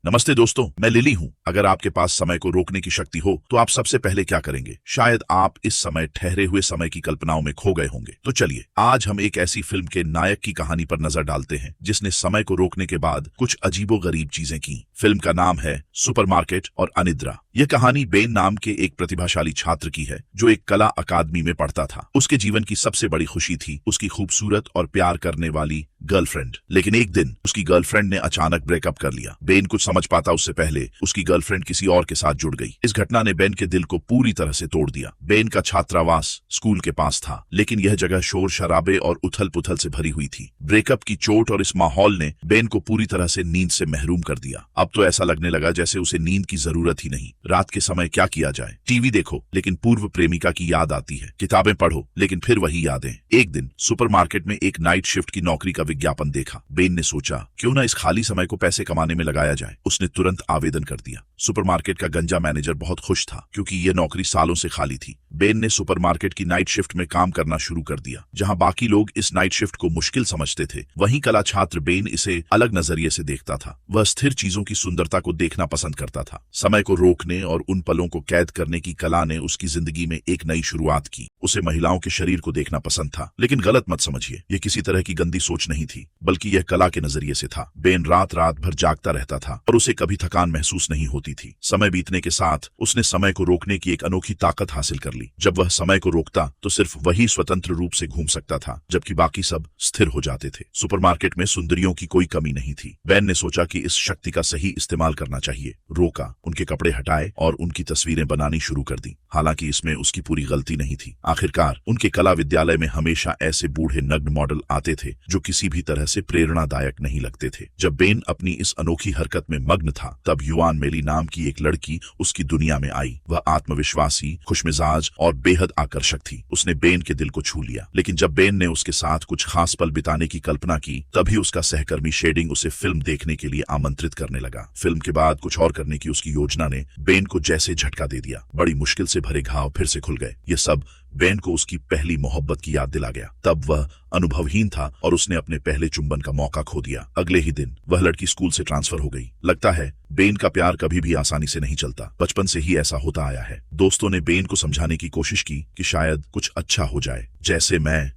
नमस्ते दोस्तों, मैं लिली हूँ। अगर आपके पास समय को रोकने की शक्ति हो तो आप सबसे पहले क्या करेंगे? शायद आप इस समय ठहरे हुए समय की कल्पनाओं में खो गए होंगे। तो चलिए आज हम एक ऐसी फिल्म के नायक की कहानी पर नजर डालते हैं जिसने समय को रोकने के बाद कुछ अजीबोगरीब चीजें की। फिल्म का नाम है सुपरमार्केट और अनिद्रा। यह कहानी बेन नाम के एक प्रतिभाशाली छात्र की है जो एक कला अकादमी में पढ़ता था। उसके जीवन की सबसे बड़ी खुशी थी उसकी खूबसूरत और प्यार करने वाली गर्लफ्रेंड। लेकिन एक दिन उसकी गर्लफ्रेंड ने अचानक ब्रेकअप कर लिया। बेन कुछ समझ पाता उससे पहले उसकी गर्लफ्रेंड किसी और के साथ जुड़ गई। इस घटना ने बेन के दिल को पूरी तरह से तोड़ दिया। बेन का छात्रावास स्कूल के पास था, लेकिन यह जगह शोर शराबे और उथल पुथल से भरी हुई थी। ब्रेकअप की चोट और इस माहौल ने बेन को पूरी तरह से नींद से महरूम कर दिया। अब तो ऐसा लगने लगा जैसे उसे नींद की जरूरत ही नहीं। रात के समय क्या किया जाए? टीवी देखो, लेकिन पूर्व प्रेमिका की याद आती है। किताबें पढ़ो, लेकिन फिर वही यादें। एक दिन सुपरमार्केट में एक नाइट शिफ्ट की नौकरी का विज्ञापन देखा। बेन ने सोचा, क्यों ना इस खाली समय को पैसे कमाने में लगाया जाए। उसने तुरंत आवेदन कर दिया। सुपरमार्केट का गंजा मैनेजर बहुत खुश था क्योंकि यह नौकरी सालों से खाली थी। बेन ने सुपरमार्केट की नाइट शिफ्ट में काम करना शुरू कर दिया। जहां बाकी लोग इस नाइट शिफ्ट को मुश्किल समझते थे, वहीं कला छात्र बेन इसे अलग नजरिए से देखता था। वह स्थिर चीजों की सुंदरता को देखना पसंद करता था। समय को रोकने और उन पलों को कैद करने की कला ने उसकी जिंदगी में एक नई शुरुआत की। उसे महिलाओं के शरीर को देखना पसंद था, लेकिन गलत मत समझिए, यह किसी तरह की गंदी सोच नहीं थी, बल्कि यह कला के नजरिए से था। बेन रात रात भर जागता रहता था और उसे कभी थकान महसूस नहीं होती थी। समय बीतने के साथ उसने समय को रोकने की एक अनोखी ताकत हासिल कर ली। जब वह समय को रोकता तो सिर्फ वही स्वतंत्र रूप से घूम सकता था, जबकि बाकी सब स्थिर हो जाते थे। सुपरमार्केट में सुंदरियों की कोई कमी नहीं थी। बेन ने सोचा कि इस शक्ति का सही इस्तेमाल करना चाहिए। रोका, उनके कपड़े हटाए और उनकी तस्वीरें बनानी शुरू कर दी। हालांकि इसमें उसकी पूरी गलती नहीं थी। आखिरकार उनके कला विद्यालय में हमेशा ऐसे बूढ़े नग्न मॉडल आते थे जो किसी भी तरह से प्रेरणादायक नहीं लगते थे। जब बेन अपनी इस अनोखी हरकत में मग्न था, तब युआन मेली नाम की एक लड़की उसकी दुनिया में आई। वह आत्मविश्वासी, खुशमिजाज और बेहद आकर्षक थी। उसने बेन के दिल को छू लिया। लेकिन जब बेन ने उसके साथ कुछ खास पल बिताने की कल्पना की, तभी उसका सहकर्मी शेडिंग उसे फिल्म देखने के लिए आमंत्रित करने लगा। फिल्म के बाद कुछ और करने की उसकी योजना ने बेन को जैसे झटका दे दिया। बड़ी मुश्किल से भरे घाव फिर से खुल गए। ये सब बेन को उसकी पहली मोहब्बत की याद दिला गया। तब वह अनुभवहीन था और उसने अपने पहले चुंबन का मौका खो दिया। अगले ही दिन वह लड़की स्कूल से ट्रांसफर हो गई। लगता है बेन का प्यार कभी भी आसानी से नहीं चलता। बचपन से ही ऐसा होता आया है। दोस्तों ने बेन को समझाने की कोशिश की कि शायद कुछ अच्छा हो जाए। जैसे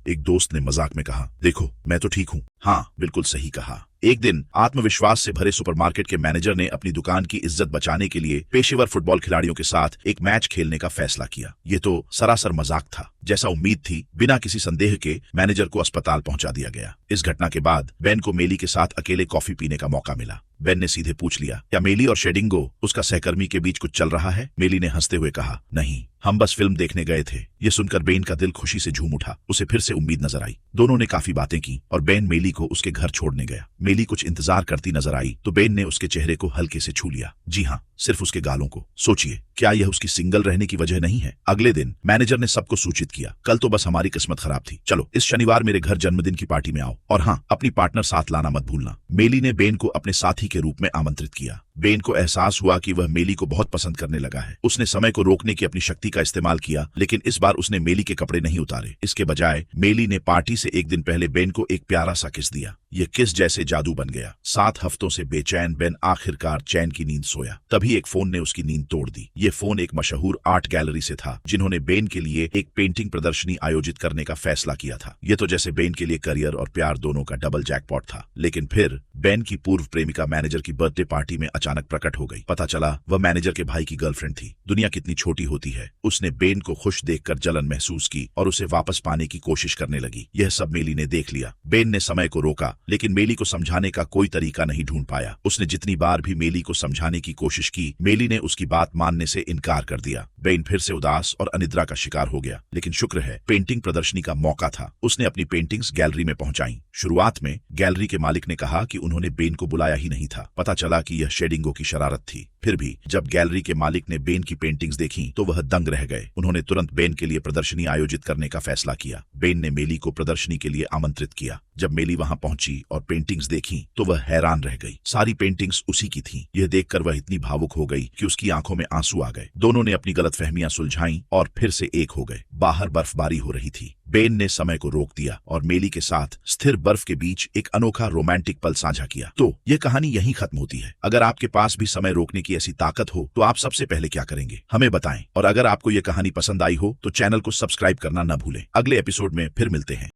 एक दोस्त ने मजाक में कहा, देखो मैं तो ठीक हूँ। हाँ, बिल्कुल सही कहा। एक दिन आत्मविश्वास से भरे सुपरमार्केट के मैनेजर ने अपनी दुकान की इज्जत बचाने के लिए पेशेवर फुटबॉल खिलाड़ियों के साथ एक मैच खेलने का फैसला किया। ये तो सरासर मजाक था। जैसा उम्मीद थी, बिना किसी संदेह के मैनेजर को अस्पताल पहुंचा दिया गया। इस घटना के बाद बेन को मेली के साथ अकेले कॉफी पीने का मौका मिला। बेन ने सीधे पूछ लिया, क्या मेली और शेडिंगो, उसका सहकर्मी, के बीच कुछ चल रहा है? मेली ने हंसते हुए कहा, नहीं, हम बस फिल्म देखने गए थे। ये सुनकर बेन का दिल खुशी से झूम उठा। उसे फिर से उम्मीद नजर आई। दोनों ने काफी बातें की और बेन मेली को उसके घर छोड़ने गया। मेली कुछ इंतजार करती नजर आई तो बेन ने उसके चेहरे को हल्के से छू लिया। जी हाँ, सिर्फ उसके गालों को। सोचिए, क्या यह उसकी सिंगल रहने की वजह नहीं है? अगले दिन मैनेजर ने सबको सूचित किया, कल तो बस हमारी किस्मत खराब थी। चलो इस शनिवार मेरे घर जन्मदिन की पार्टी में आओ, और हाँ, अपनी पार्टनर साथ लाना मत भूलना। मेली ने बेन को अपने साथी के रूप में आमंत्रित किया। बेन को एहसास हुआ कि वह मेली को बहुत पसंद करने लगा है। उसने समय को रोकने की अपनी शक्ति का इस्तेमाल किया, लेकिन इस बार उसने मेली के कपड़े नहीं उतारे। इसके बजाय मेली ने पार्टी से एक दिन पहले बेन को एक प्यारा सा किस दिया। यह किस जैसे जादू बन गया। 7 हफ्तों से बेचैन बेन आखिरकार चैन की नींद सोया। तभी एक फोन ने उसकी नींद तोड़ दी। ये फोन एक मशहूर आर्ट गैलरी से था, जिन्होंने बेन के लिए एक पेंटिंग प्रदर्शनी आयोजित करने का फैसला किया था। यह तो जैसे बेन के लिए करियर और प्यार दोनों का डबल जैकपॉट था। लेकिन फिर बेन की पूर्व प्रेमिका मैनेजर की बर्थडे पार्टी में अचानक प्रकट हो गई। पता चला वह मैनेजर के भाई की गर्लफ्रेंड थी। दुनिया कितनी छोटी होती है। उसने बेन को खुश देखकर जलन महसूस की और उसे वापस पाने की कोशिश करने लगी। यह सब मेली ने देख लिया। बेन ने समय को रोका, लेकिन मेली को समझाने का कोई तरीका नहीं ढूंढ पाया। उसने जितनी बार भी मेली को समझाने की कोशिश की, मेली ने उसकी बात मानने से इनकार कर दिया। बेन फिर से उदास और अनिद्रा का शिकार हो गया। लेकिन शुक्र है, पेंटिंग प्रदर्शनी का मौका था। उसने अपनी पेंटिंग्स गैलरी में पहुंचाई। शुरुआत में गैलरी के मालिक ने कहा कि उन्होंने बेन को बुलाया ही नहीं था। पता चला कि यह शेडिंगो की शरारत थी। फिर भी जब गैलरी के मालिक ने बेन की पेंटिंग्स देखी तो वह दंग रह गए। उन्होंने तुरंत बेन के लिए प्रदर्शनी आयोजित करने का फैसला किया। बेन ने मेली को प्रदर्शनी के लिए आमंत्रित किया। जब मेली वहां पहुंची और पेंटिंग्स देखी तो वह हैरान रह गई। सारी पेंटिंग्स उसी की थीं। यह देखकर वह इतनी भावुक हो गई कि उसकी आंखों में आंसू आ गए। दोनों ने अपनी गलतफहमियां सुलझाईं और फिर से एक हो गए। बाहर बर्फबारी हो रही थी। बेन ने समय को रोक दिया और मेली के साथ स्थिर बर्फ के बीच एक अनोखा रोमांटिक पल साझा किया। तो यह कहानी यहीं खत्म होती है। अगर आपके पास भी समय रोकने की ऐसी ताकत हो तो आप सबसे पहले क्या करेंगे, हमें बताएं। और अगर आपको यह कहानी पसंद आई हो तो चैनल को सब्सक्राइब करना न भूलें। अगले एपिसोड में फिर मिलते हैं।